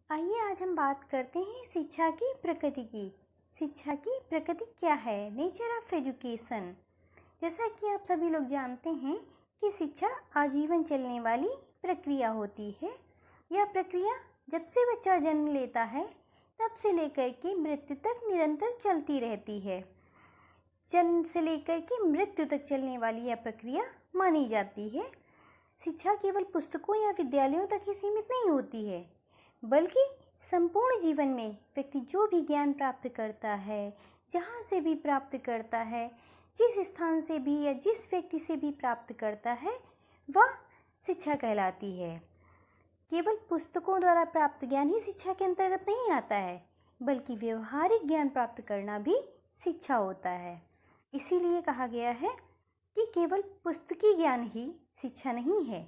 आइए आज हम बात करते हैं शिक्षा की प्रकृति की। शिक्षा की प्रकृति क्या है? Nature of education. जैसा कि आप सभी लोग जानते हैं कि शिक्षा आजीवन चलने वाली प्रक्रिया होती है। यह प्रक्रिया जब से बच्चा जन्म लेता है तब से लेकर के मृत्यु तक निरंतर चलती रहती है। जन्म से लेकर के मृत्यु तक चलने वाली यह प्रक्रिया मानी जाती है। शिक्षा केवल पुस्तकों या विद्यालयों तक ही सीमित नहीं होती है, बल्कि संपूर्ण जीवन में व्यक्ति जो भी ज्ञान प्राप्त करता है, जहाँ से भी प्राप्त करता है, जिस स्थान से भी या जिस व्यक्ति से भी प्राप्त करता है, वह शिक्षा कहलाती है। केवल पुस्तकों द्वारा प्राप्त ज्ञान ही शिक्षा के अंतर्गत नहीं आता है, बल्कि व्यवहारिक ज्ञान प्राप्त करना भी शिक्षा होता है। इसीलिए कहा गया है कि केवल पुस्तकी ज्ञान ही शिक्षा नहीं है,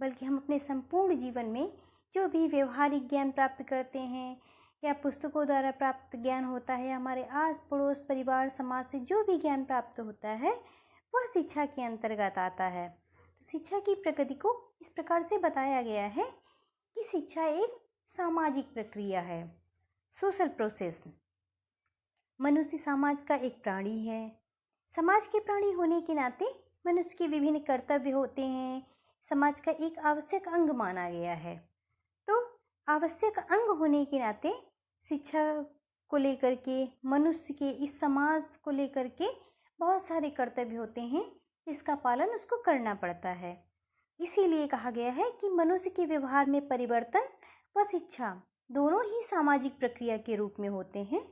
बल्कि हम अपने संपूर्ण जीवन में जो भी व्यवहारिक ज्ञान प्राप्त करते हैं या पुस्तकों द्वारा प्राप्त ज्ञान होता है, हमारे आस पड़ोस परिवार समाज से जो भी ज्ञान प्राप्त होता है वह शिक्षा के अंतर्गत आता है। तो शिक्षा की प्रकृति को इस प्रकार से बताया गया है कि शिक्षा एक सामाजिक प्रक्रिया है, सोशल प्रोसेस। मनुष्य समाज का एक प्राणी है। समाज के प्राणी होने के नाते मनुष्य के विभिन्न कर्तव्य होते हैं। समाज का एक आवश्यक अंग माना गया है। तो आवश्यक अंग होने के नाते शिक्षा को लेकर के, मनुष्य के इस समाज को लेकर के बहुत सारे कर्तव्य होते हैं जिसका पालन उसको करना पड़ता है। इसीलिए कहा गया है कि मनुष्य के व्यवहार में परिवर्तन व शिक्षा दोनों ही सामाजिक प्रक्रिया के रूप में होते हैं।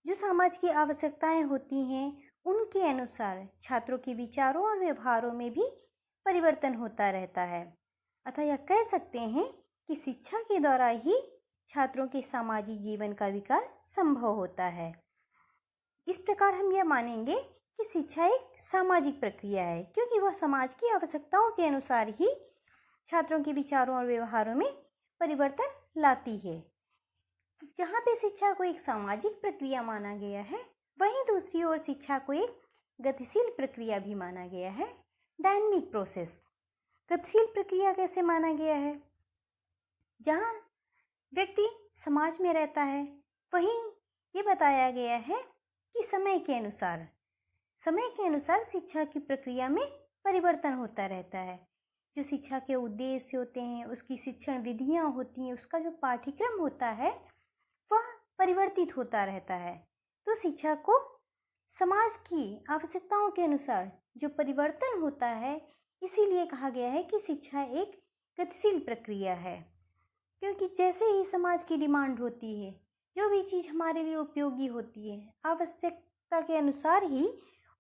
जो समाज की आवश्यकताएं होती हैं उनके अनुसार छात्रों के विचारों और व्यवहारों में भी परिवर्तन होता रहता है। अतः यह कह सकते हैं कि शिक्षा के द्वारा ही छात्रों के सामाजिक जीवन का विकास संभव होता है। इस प्रकार हम यह मानेंगे कि शिक्षा एक सामाजिक प्रक्रिया है, क्योंकि वह समाज की आवश्यकताओं के अनुसार ही छात्रों के विचारों और व्यवहारों में परिवर्तन लाती है। जहाँ पे शिक्षा को एक सामाजिक प्रक्रिया माना गया है, वहीं दूसरी ओर शिक्षा को एक गतिशील प्रक्रिया भी माना गया है, डायनामिक प्रोसेस। गतिशील प्रक्रिया कैसे माना गया है? जहाँ व्यक्ति समाज में रहता है, वहीं ये बताया गया है कि समय के अनुसार शिक्षा की प्रक्रिया में परिवर्तन होता रहता है। जो शिक्षा के उद्देश्य होते हैं, उसकी शिक्षण विधियाँ होती हैं, उसका जो पाठ्यक्रम होता है वह परिवर्तित होता रहता है। तो शिक्षा को समाज की आवश्यकताओं के अनुसार जो परिवर्तन होता है, इसीलिए कहा गया है कि शिक्षा एक गतिशील प्रक्रिया है। क्योंकि जैसे ही समाज की डिमांड होती है, जो भी चीज़ हमारे लिए उपयोगी होती है, आवश्यकता के अनुसार ही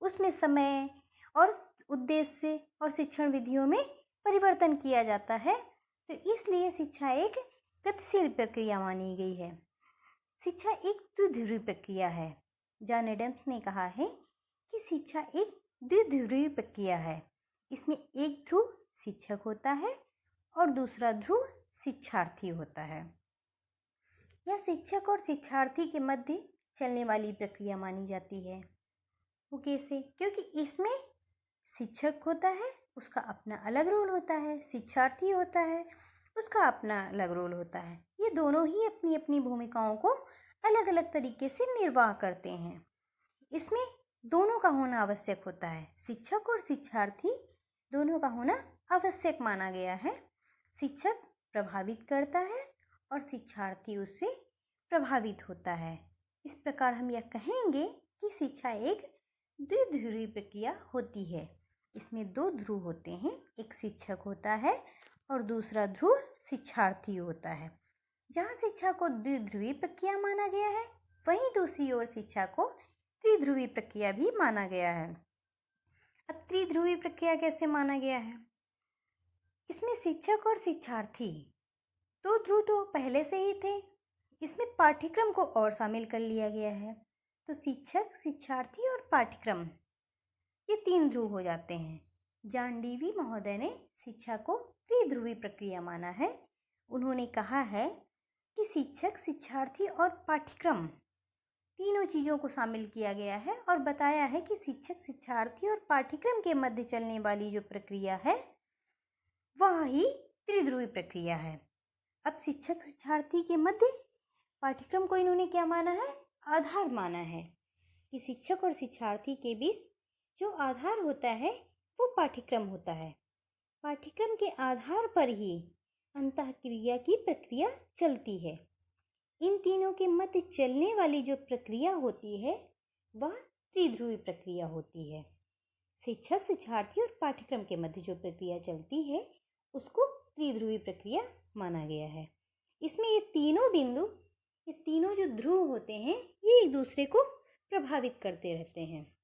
उसमें समय और उद्देश्य और शिक्षण विधियों में परिवर्तन किया जाता है। तो इसलिए शिक्षा एक गतिशील प्रक्रिया मानी गई है। शिक्षा एक द्विध्रुवीय प्रक्रिया है। जॉन एडम्स ने कहा है कि शिक्षा एक द्विध्रुवीय प्रक्रिया है। इसमें एक ध्रुव शिक्षक होता है और दूसरा ध्रुव शिक्षार्थी होता है। यह शिक्षक और शिक्षार्थी के मध्य चलने वाली प्रक्रिया मानी जाती है। वो कैसे? क्योंकि इसमें शिक्षक होता है, उसका अपना अलग रोल होता है, शिक्षार्थी होता है, उसका अपना अलग रोल होता है। ये दोनों ही अपनी अपनी भूमिकाओं को अलग अलग तरीके से निर्वाह करते हैं। इसमें दोनों का होना आवश्यक होता है। शिक्षक और शिक्षार्थी दोनों का होना आवश्यक माना गया है। शिक्षक प्रभावित करता है और शिक्षार्थी उससे प्रभावित होता है। इस प्रकार हम यह कहेंगे कि शिक्षा एक द्विध्रुवीय प्रक्रिया होती है। इसमें दो ध्रुव होते हैं, एक शिक्षक होता है और दूसरा ध्रुव शिक्षार्थी होता है। जहाँ शिक्षा को द्विध्रुवीय प्रक्रिया माना गया है, वहीं दूसरी ओर शिक्षा को त्रिध्रुवीय प्रक्रिया भी माना गया है। अब त्रिध्रुवीय प्रक्रिया कैसे माना गया है? इसमें शिक्षक और शिक्षार्थी दो ध्रुव तो पहले से ही थे, इसमें पाठ्यक्रम को और शामिल कर लिया गया है। तो शिक्षक, शिक्षार्थी और पाठ्यक्रम, ये तीन ध्रुव हो जाते हैं। जॉन डीवी महोदय ने शिक्षा को त्रिध्रुवीय प्रक्रिया माना है। उन्होंने कहा है कि शिक्षक, शिक्षार्थी और पाठ्यक्रम तीनों चीज़ों को शामिल किया गया है और बताया है कि शिक्षक, शिक्षार्थी और पाठ्यक्रम के मध्य चलने वाली जो प्रक्रिया है वह ही त्रिध्रुवीय प्रक्रिया है। अब शिक्षक शिक्षार्थी के मध्य पाठ्यक्रम को इन्होंने क्या माना है? आधार माना है कि शिक्षक और शिक्षार्थी के बीच जो आधार होता है वो पाठ्यक्रम होता है। पाठ्यक्रम के आधार पर ही अंतःक्रिया की प्रक्रिया चलती है। इन तीनों के मध्य चलने वाली जो प्रक्रिया होती है वह त्रिध्रुवी प्रक्रिया होती है। शिक्षक शिक्षार्थी और पाठ्यक्रम के मध्य जो प्रक्रिया चलती है उसको त्रिध्रुवी प्रक्रिया माना गया है। इसमें ये तीनों जो ध्रुव होते हैं ये एक दूसरे को प्रभावित करते रहते हैं।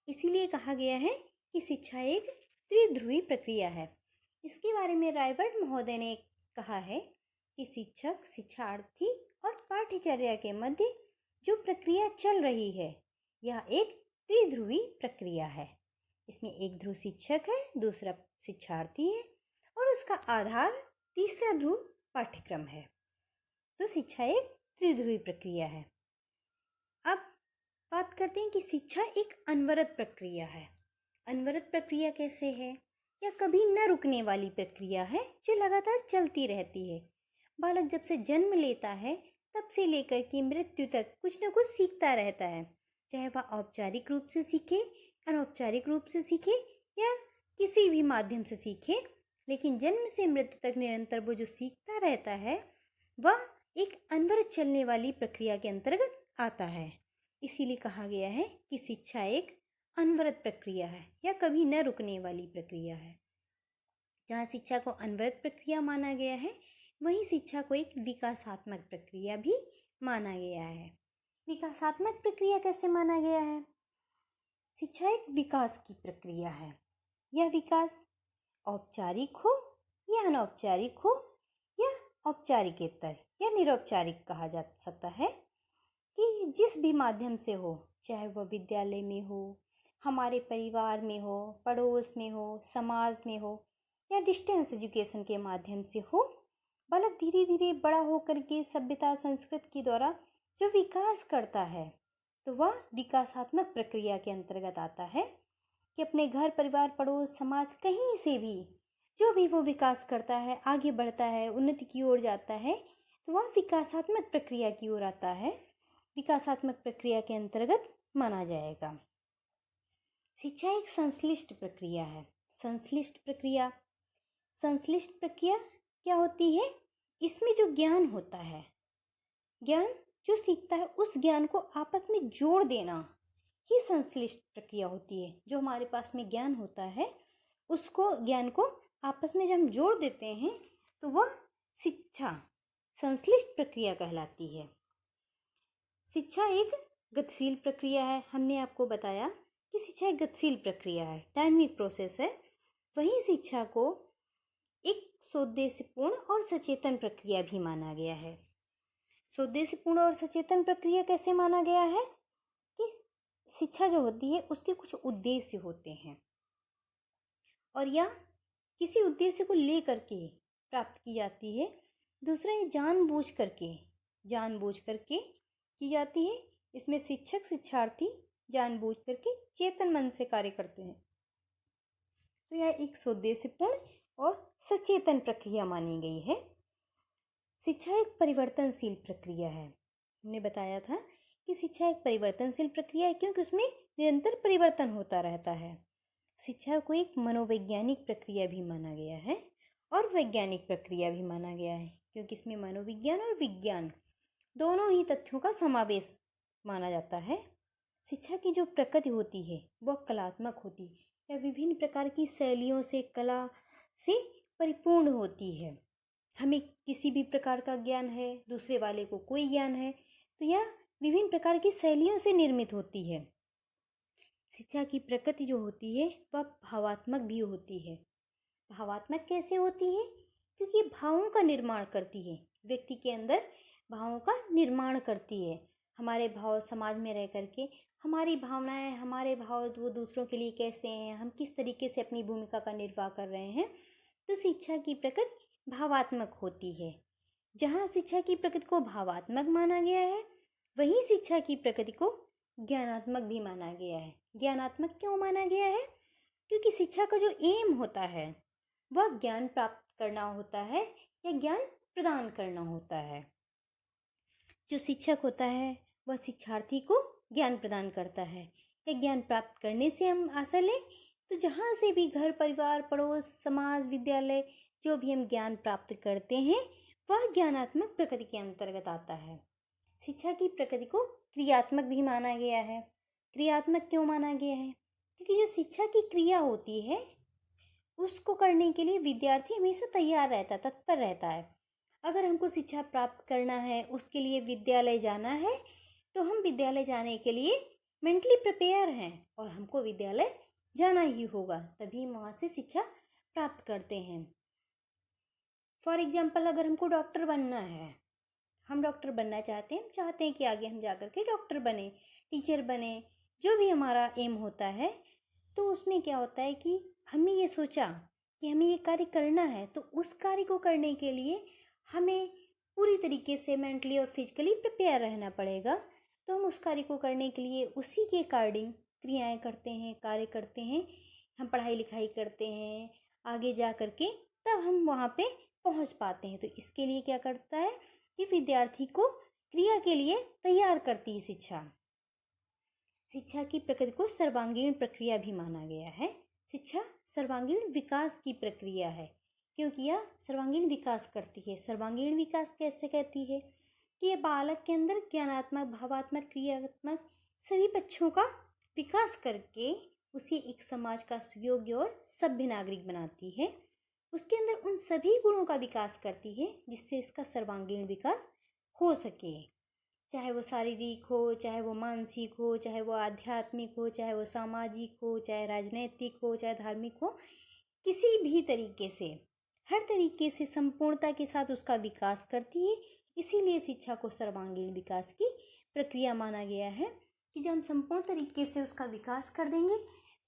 इसीलिए कहा गया है कि शिक्षा एक त्रिध्रुवी प्रक्रिया है। इसके बारे में रायबर्ट महोदय ने कहा है कि शिक्षक शिक्षार्थी और पाठ्यचर्या के मध्य जो प्रक्रिया चल रही है यह एक त्रिध्रुवी प्रक्रिया है। इसमें एक ध्रुव शिक्षक है, दूसरा शिक्षार्थी है और उसका आधार तीसरा ध्रुव पाठ्यक्रम है। तो शिक्षा एक त्रिध्रुवी प्रक्रिया है। अब बात करते हैं कि शिक्षा एक अनवरत प्रक्रिया है। अनवरत प्रक्रिया कैसे है? या कभी न रुकने वाली प्रक्रिया है जो लगातार चलती रहती है। बालक जब से जन्म लेता है तब से लेकर के मृत्यु तक कुछ न कुछ सीखता रहता है, चाहे वह औपचारिक रूप से सीखे, अनौपचारिक रूप से सीखे या किसी भी माध्यम से सीखे, लेकिन जन्म से मृत्यु तक निरंतर वो जो सीखता रहता है वह एक अनवरत चलने वाली प्रक्रिया के अंतर्गत आता है। इसीलिए कहा गया है कि शिक्षा एक अनवरत प्रक्रिया है या कभी न रुकने वाली प्रक्रिया है। जहाँ शिक्षा को अनवरत प्रक्रिया माना गया है वहीं शिक्षा को एक विकासात्मक प्रक्रिया भी माना गया है। विकासात्मक प्रक्रिया कैसे माना गया है? शिक्षा एक विकास की प्रक्रिया है। यह विकास औपचारिक हो या अनौपचारिक हो या औपचारिकेतर या निरौपचारिक कहा जा सकता है, कि जिस भी माध्यम से हो, चाहे वह विद्यालय में हो, हमारे परिवार में हो, पड़ोस में हो, समाज में हो या डिस्टेंस एजुकेशन के माध्यम से हो, बालक धीरे धीरे बड़ा होकर के सभ्यता संस्कृति के द्वारा जो विकास करता है तो वह विकासात्मक प्रक्रिया के अंतर्गत आता है कि अपने घर परिवार पड़ोस समाज कहीं से भी जो भी वो विकास करता है, आगे बढ़ता है, उन्नति की ओर जाता है तो वह विकासात्मक प्रक्रिया की ओर आता है, विकासात्मक प्रक्रिया के अंतर्गत माना जाएगा। शिक्षा एक संश्लिष्ट प्रक्रिया है। संश्लिष्ट प्रक्रिया क्या होती है? इसमें जो ज्ञान होता है, ज्ञान जो सीखता है उस ज्ञान को आपस में जोड़ देना ही संश्लिष्ट प्रक्रिया होती है। जो हमारे पास में ज्ञान होता है उसको ज्ञान को आपस में जब हम जोड़ देते हैं तो वह शिक्षा संश्लिष्ट प्रक्रिया कहलाती है। शिक्षा एक गतिशील प्रक्रिया है। हमने आपको बताया कि शिक्षा एक गतिशील प्रक्रिया है, डायनामिक प्रोसेस है। वहीं शिक्षा को एक सोद्देश्यपूर्ण और सचेतन प्रक्रिया भी माना गया है। सोद्देश्यपूर्ण और सचेतन प्रक्रिया कैसे माना गया है? कि शिक्षा जो होती है उसके कुछ उद्देश्य होते हैं और यह किसी उद्देश्य को लेकर के प्राप्त की जाती है। दूसरा, ये जानबूझ करके की जाती है। इसमें शिक्षक शिक्षार्थी जानबूझ करके चेतन मन से कार्य करते हैं। तो यह एक सोद्देश्यपूर्ण और सचेतन प्रक्रिया मानी गई है। शिक्षा एक परिवर्तनशील प्रक्रिया है। हमने बताया था कि शिक्षा एक परिवर्तनशील प्रक्रिया है क्योंकि उसमें निरंतर परिवर्तन होता रहता है। शिक्षा को एक मनोवैज्ञानिक प्रक्रिया भी माना गया है और वैज्ञानिक प्रक्रिया भी माना गया है क्योंकि इसमें मनोविज्ञान और विज्ञान दोनों ही तथ्यों का समावेश माना जाता है। शिक्षा की जो प्रकृति होती है वह कलात्मक होती है या विभिन्न प्रकार की शैलियों से, कला से परिपूर्ण होती है। हमें किसी भी प्रकार का ज्ञान है, दूसरे वाले को कोई ज्ञान है, तो यह विभिन्न प्रकार की शैलियों से निर्मित होती है। शिक्षा की प्रकृति जो होती है वह भावात्मक भी होती है। भावात्मक कैसे होती है? क्योंकि भावों का निर्माण करती है, व्यक्ति के अंदर भावों का निर्माण करती है। हमारे भाव समाज में रह करके हमारी भावनाएं, हमारे भाव वो दूसरों के लिए कैसे हैं, हम किस तरीके से अपनी भूमिका का निर्वाह कर रहे हैं। तो शिक्षा की प्रकृति भावात्मक होती है। जहाँ शिक्षा की प्रकृति को भावात्मक माना गया है वहीं शिक्षा की प्रकृति को ज्ञानात्मक भी माना गया है। ज्ञानात्मक क्यों माना गया है? क्योंकि शिक्षा का जो एम होता है वह ज्ञान प्राप्त करना होता है या ज्ञान प्रदान करना होता है। जो शिक्षक होता है वह शिक्षार्थी को ज्ञान प्रदान करता है। यह ज्ञान प्राप्त करने से हम आशा लें तो जहाँ से भी घर, परिवार, पड़ोस, समाज, विद्यालय जो भी हम ज्ञान प्राप्त करते हैं वह ज्ञानात्मक प्रकृति के अंतर्गत आता है। शिक्षा की प्रकृति को क्रियात्मक भी माना गया है। क्रियात्मक क्यों माना गया है? क्योंकि जो शिक्षा की क्रिया होती है उसको करने के लिए विद्यार्थी हमेशा तैयार रहता है, तत्पर रहता है। अगर हमको शिक्षा प्राप्त करना है, उसके लिए विद्यालय जाना है, तो हम विद्यालय जाने के लिए मेंटली प्रिपेयर हैं और हमको विद्यालय जाना ही होगा, तभी वहाँ से शिक्षा प्राप्त करते हैं। फॉर एग्जाम्पल, अगर हमको डॉक्टर बनना है, हम डॉक्टर बनना चाहते हैं, हम चाहते हैं कि आगे हम जा कर के डॉक्टर बने, टीचर बने, जो भी हमारा एम होता है, तो उसमें क्या होता है कि हमने ये सोचा कि हमें ये कार्य करना है, तो उस कार्य को करने के लिए हमें पूरी तरीके से मेंटली और फिजिकली प्रिपेयर रहना पड़ेगा। तो हम उस कार्य को करने के लिए उसी के अकॉर्डिंग क्रियाएं करते हैं, कार्य करते हैं, हम पढ़ाई लिखाई करते हैं, आगे जा कर के तब हम वहाँ पे पहुँच पाते हैं। तो इसके लिए क्या करता है कि विद्यार्थी को क्रिया के लिए तैयार करती है शिक्षा। शिक्षा की प्रकृति को सर्वांगीण प्रक्रिया भी माना गया है। शिक्षा सर्वांगीण विकास की प्रक्रिया है, क्योंकि यह सर्वांगीण विकास करती है। सर्वांगीण विकास कैसे कहती है कि यह बालक के अंदर ज्ञानात्मक, भावात्मक, क्रियात्मक सभी पक्षों का विकास करके उसे एक समाज का सुयोग्य और सभ्य नागरिक बनाती है। उसके अंदर उन सभी गुणों का विकास करती है जिससे इसका सर्वांगीण विकास हो सके, चाहे वो शारीरिक हो, चाहे वो मानसिक हो, चाहे वो आध्यात्मिक हो, चाहे वो सामाजिक हो, चाहे राजनैतिक हो, चाहे धार्मिक हो, किसी भी तरीके से, हर तरीके से संपूर्णता के साथ उसका विकास करती है। इसीलिए शिक्षा को सर्वांगीण विकास की प्रक्रिया माना गया है कि जब हम संपूर्ण तरीके से उसका विकास कर देंगे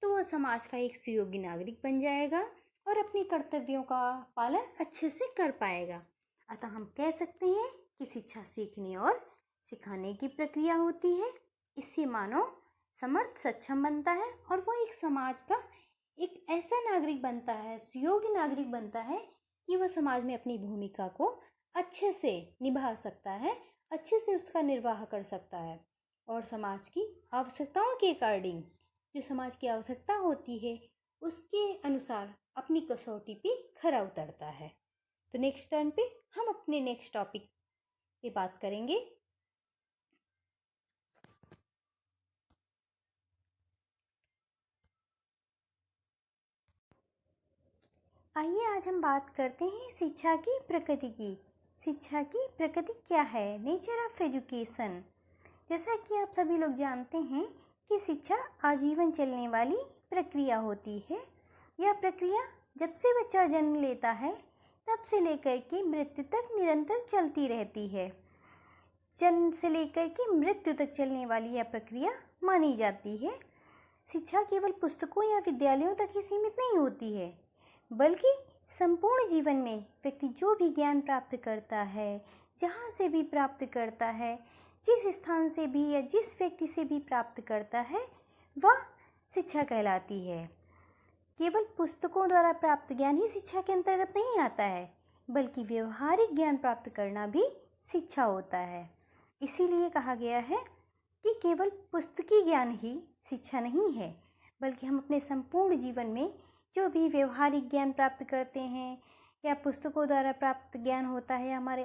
तो वह समाज का एक सुयोग्य नागरिक बन जाएगा और अपने कर्तव्यों का पालन अच्छे से कर पाएगा। अतः हम कह सकते हैं कि शिक्षा सीखने और सिखाने की प्रक्रिया होती है। इससे मानव समर्थ, सक्षम बनता है और वो एक समाज का एक ऐसा नागरिक बनता है, सुयोग्य नागरिक बनता है कि वह समाज में अपनी भूमिका को अच्छे से निभा सकता है, अच्छे से उसका निर्वाह कर सकता है और समाज की आवश्यकताओं के अकॉर्डिंग, जो समाज की आवश्यकता होती है उसके अनुसार अपनी कसौटी पे खरा उतरता है। तो नेक्स्ट टर्न पे हम अपने नेक्स्ट टॉपिक पे बात करेंगे। आइए आज हम बात करते हैं शिक्षा की प्रकृति की। शिक्षा की प्रकृति क्या है? Nature of education. जैसा कि आप सभी लोग जानते हैं कि शिक्षा आजीवन चलने वाली प्रक्रिया होती है। यह प्रक्रिया जब से बच्चा जन्म लेता है तब से लेकर के मृत्यु तक निरंतर चलती रहती है। जन्म से लेकर के मृत्यु तक चलने वाली यह प्रक्रिया मानी जाती है। शिक्षा केवल पुस्तकों या विद्यालयों तक ही सीमित नहीं होती है, बल्कि संपूर्ण जीवन में व्यक्ति जो भी ज्ञान प्राप्त करता है, जहाँ से भी प्राप्त करता है, जिस स्थान से भी या जिस व्यक्ति से भी प्राप्त करता है, वह शिक्षा कहलाती है। केवल पुस्तकों द्वारा प्राप्त ज्ञान ही शिक्षा के अंतर्गत नहीं आता है, बल्कि व्यवहारिक ज्ञान प्राप्त करना भी शिक्षा होता है। इसीलिए कहा गया है कि केवल पुस्तकी ज्ञान ही शिक्षा नहीं है, बल्कि हम अपने संपूर्ण जीवन में जो भी व्यवहारिक ज्ञान प्राप्त करते हैं या पुस्तकों द्वारा प्राप्त ज्ञान होता है, हमारे